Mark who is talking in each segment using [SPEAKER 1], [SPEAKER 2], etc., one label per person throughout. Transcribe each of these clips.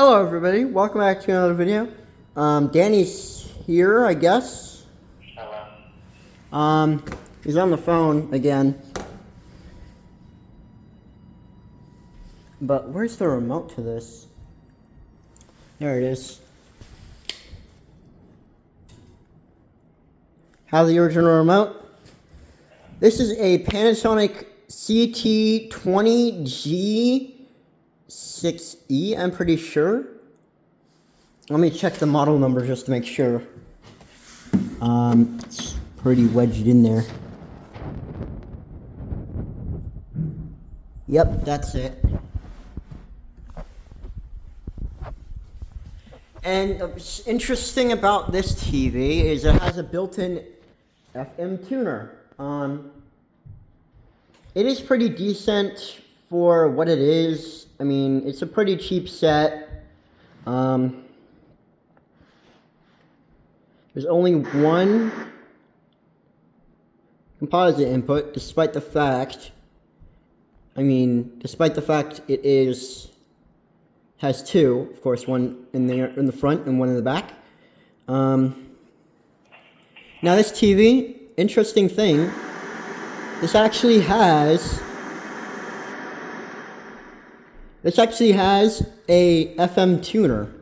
[SPEAKER 1] Hello everybody, welcome back to another video. Danny's here, I guess.
[SPEAKER 2] Hello.
[SPEAKER 1] He's on the phone again. But where's the remote to this? There it is. How's the original remote? This is a Panasonic CT20G6E, I'm pretty sure. Let me check the model number just to make sure. It's pretty wedged in there. Yep, that's it. And what's interesting about this TV is it has a built-in FM tuner. It is pretty decent for what it is. I mean, it's a pretty cheap set. There's only one composite input, despite the fact it has two, of course, one in the front and one in the back. Now this TV, interesting thing, this actually has a FM tuner.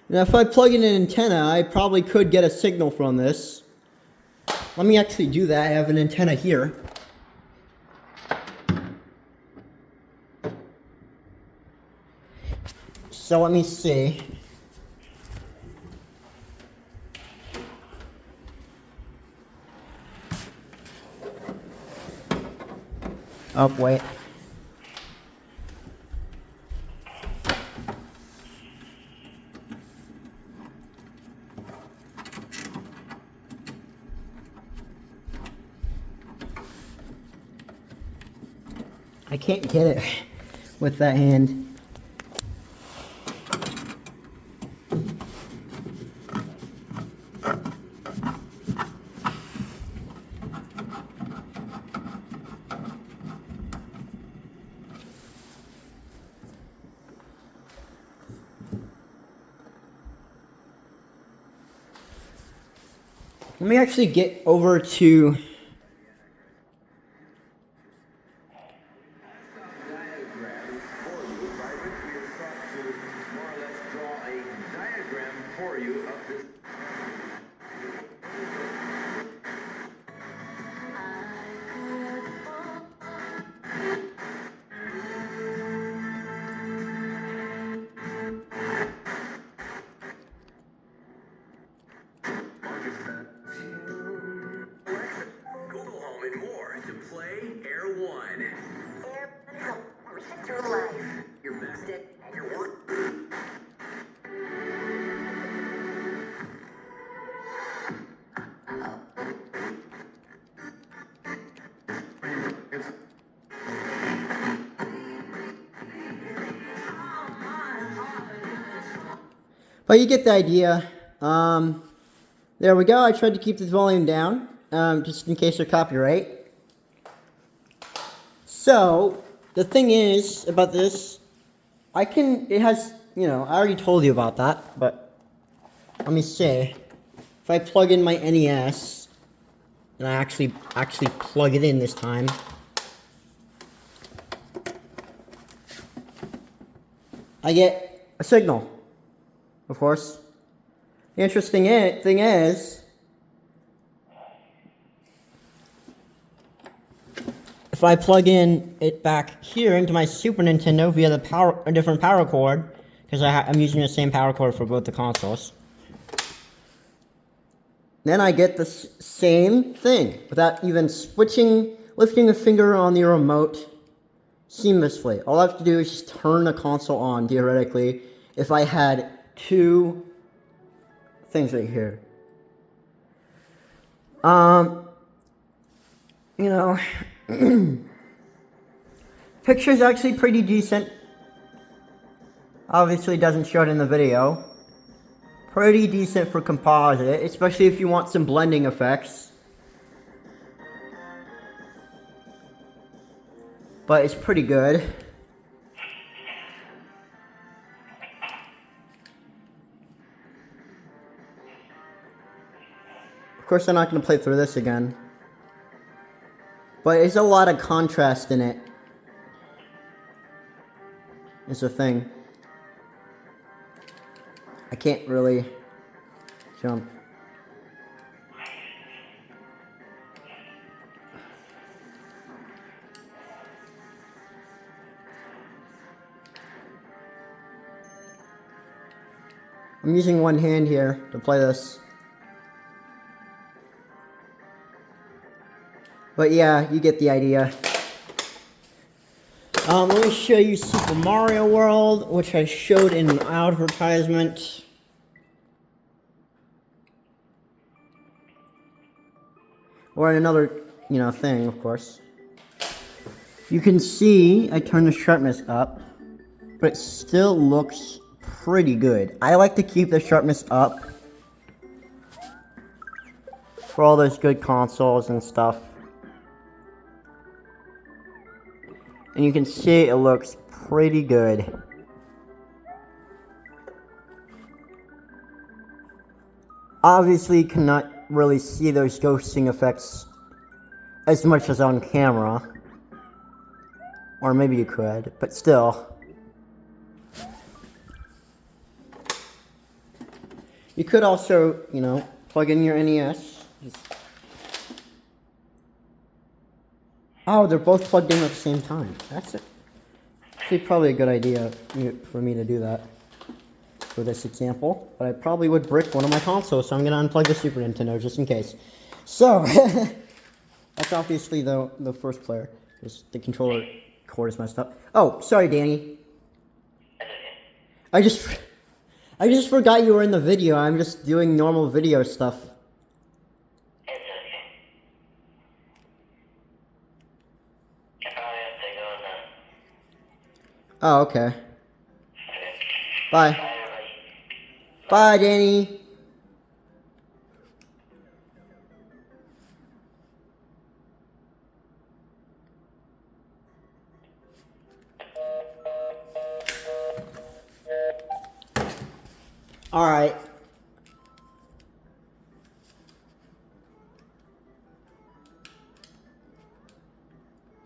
[SPEAKER 1] Now if I plug in an antenna, I probably could get a signal from this. Let me actually do that. I have an antenna here. So let me see. Oh, wait. I can't get it with that hand. Let me actually get over to
[SPEAKER 2] Google Home and more to play Air One. Through life. Your best at your work.
[SPEAKER 1] But you get the idea. There we go. I tried to keep the volume down, just in case of copyright. So, the thing is about this, it has, I already told you about that, but let me see. If I plug in my NES, and I actually plug it in this time, I get a signal. Of course. The interesting thing is, if I plug in it back here into my Super Nintendo via a different power cord, because I'm using the same power cord for both the consoles, then I get the same thing without even lifting a finger on the remote seamlessly. All I have to do is just turn the console on, theoretically, if I had two things right here. Picture's actually pretty decent. Obviously doesn't show it in the video, Pretty decent for composite, especially if you want some blending effects. But it's pretty good. Of course, I'm not going to play through this again. But there's a lot of contrast in it. It's a thing. I can't really jump. I'm using one hand here to play this. But yeah, you get the idea. Let me show you Super Mario World, which I showed in an advertisement. Or in another, thing, of course. You can see I turned the sharpness up, but it still looks pretty good. I like to keep the sharpness up for all those good consoles and stuff. And you can see it looks pretty good. Obviously, you cannot really see those ghosting effects as much as on camera. Or maybe you could, but still. You could also, plug in your NES. Oh, they're both plugged in at the same time. That's actually probably a good idea for me to do that for this example. But I probably would brick one of my consoles, so I'm going to unplug the Super Nintendo just in case. So, that's obviously the first player, because the controller cord is messed up. Oh, sorry, Danny. I just forgot you were in the video. I'm just doing normal video stuff. Oh, okay. Bye. Bye, Danny. All right.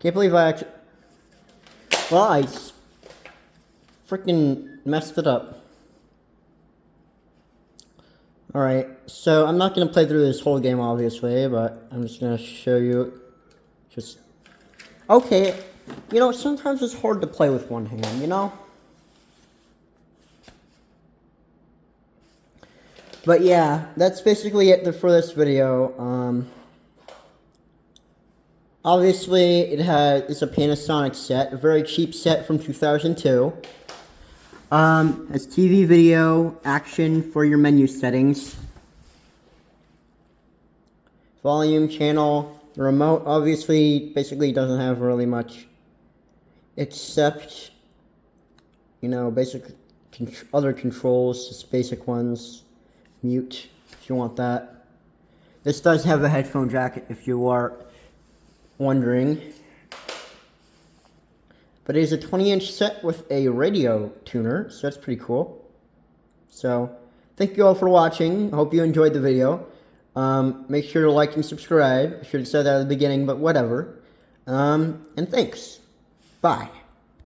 [SPEAKER 1] Can't believe I actually... Well, I freaking messed it up. Alright, so I'm not going to play through this whole game, obviously, but I'm just going to show you just... Okay, sometimes it's hard to play with one hand, But yeah, that's basically it for this video. Obviously, it's a Panasonic set, a very cheap set from 2002. Has TV, video, action for your menu settings. Volume, channel, the remote obviously basically doesn't have really much. Except, basic other controls, just basic ones. Mute, if you want that. This does have a headphone jack, if you are wondering. But it is a 20-inch set with a radio tuner, so that's pretty cool. So, thank you all for watching. I hope you enjoyed the video. Make sure to like and subscribe. I should have said that at the beginning, but whatever. And thanks. Bye.